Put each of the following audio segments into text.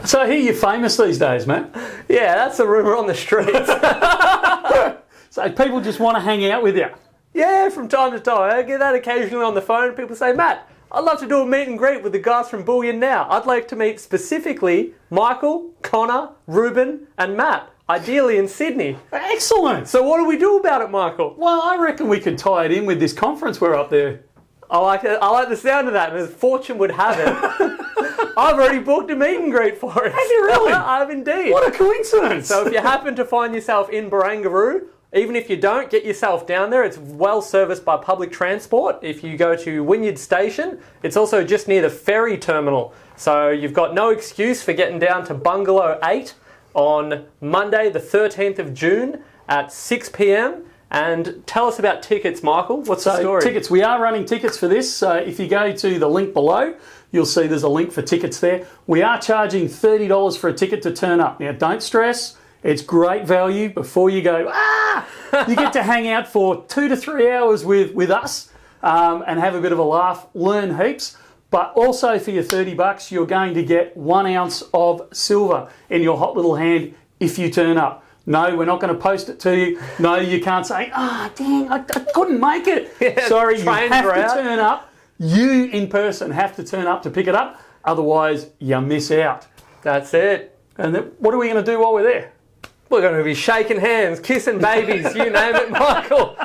So I hear you're famous these days, man. Yeah, that's the rumour on the streets. So people just want to hang out with you. Yeah, from time to time. I get that occasionally on the phone. People say, Matt, I'd love to do a meet and greet with the guys from Bullion Now. I'd like to meet specifically Michael, Connor, Ruben and Matt, ideally in Sydney. Excellent. So what do we do about it, Michael? Well, I reckon we could tie it in with this conference we're up there. I like the sound of that, and as fortune would have it, I've already booked a meet and greet for it. Have you really? I have indeed. What a coincidence. So if you happen to find yourself in Barangaroo, even if you don't, get yourself down there. It's well serviced by public transport. If you go to Wynyard Station, it's also just near the ferry terminal. So you've got no excuse for getting down to Bungalow 8 on Monday the 13th of June at 6 p.m. And tell us about tickets, Michael. What's the story? Tickets. We are running tickets for this. So if you go to the link below, you'll see there's a link for tickets there. We are charging $30 for a ticket to turn up. Now, don't stress. It's great value before you go, you get to hang out for 2 to 3 hours with us and have a bit of a laugh, learn heaps. But also for your $30, you're going to get 1 ounce of silver in your hot little hand if you turn up. No, we're not going to post it to you. No, you can't say, dang, I couldn't make it. Yeah, sorry, you have to turn up. You in person have to turn up to pick it up. Otherwise, you miss out. That's it. And then, what are we going to do while we're there? We're going to be shaking hands, kissing babies, you name it, Michael.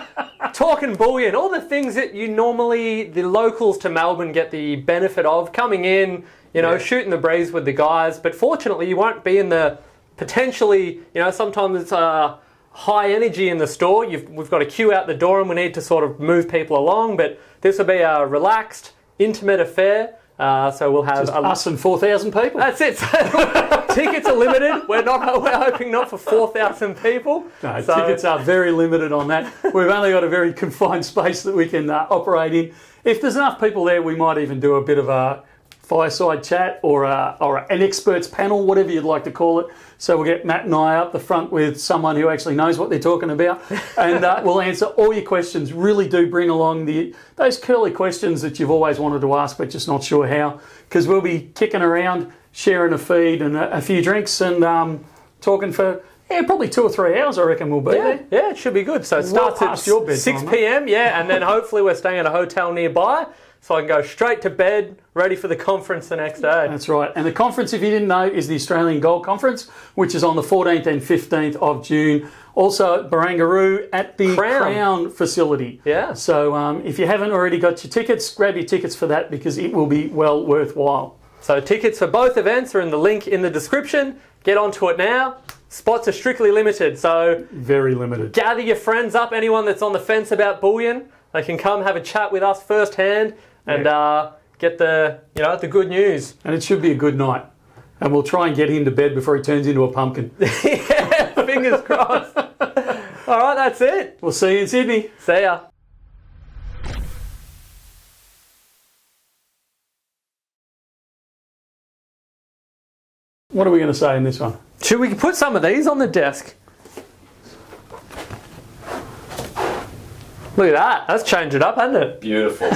Talking bullion, all the things that you normally, the locals to Melbourne get the benefit of, coming in, shooting the breeze with the guys. But fortunately, you won't be in the potentially, sometimes it's high energy in the store. We've got to queue out the door and we need to sort of move people along. But this will be a relaxed, intimate affair. So we'll have us and 4,000 people. That's it. Tickets are limited. We're hoping not for 4,000 people. No, tickets are very limited on that. We've only got a very confined space that we can operate in. If there's enough people there, we might even do a bit of a fireside chat or an experts panel, whatever you'd like to call it. So we'll get Matt and I up the front with someone who actually knows what they're talking about, and we'll answer all your questions. Really do bring along those curly questions that you've always wanted to ask but just not sure how, because we'll be kicking around, sharing a feed and a few drinks and talking for probably 2 or 3 hours, I reckon we'll be there. Yeah, it should be good. So it starts at 6 p.m, and then hopefully we're staying at a hotel nearby, so I can go straight to bed, ready for the conference the next day. That's right. And the conference, if you didn't know, is the Australian Gold Conference, which is on the 14th and 15th of June. Also at Barangaroo at the Crown facility. Yeah. So if you haven't already got your tickets, grab your tickets for that because it will be well worthwhile. So tickets for both events are in the link in the description. Get onto it now. Spots are strictly limited, so very limited. Gather your friends up. Anyone that's on the fence about bullion, they can come have a chat with us firsthand and get the good news. And it should be a good night. And we'll try and get him to bed before he turns into a pumpkin. Yeah, fingers crossed. All right, that's it. We'll see you in Sydney. See ya. What are we going to say in this one? Should we put some of these on the desk? Look at that. That's changed it up, hasn't it? Beautiful.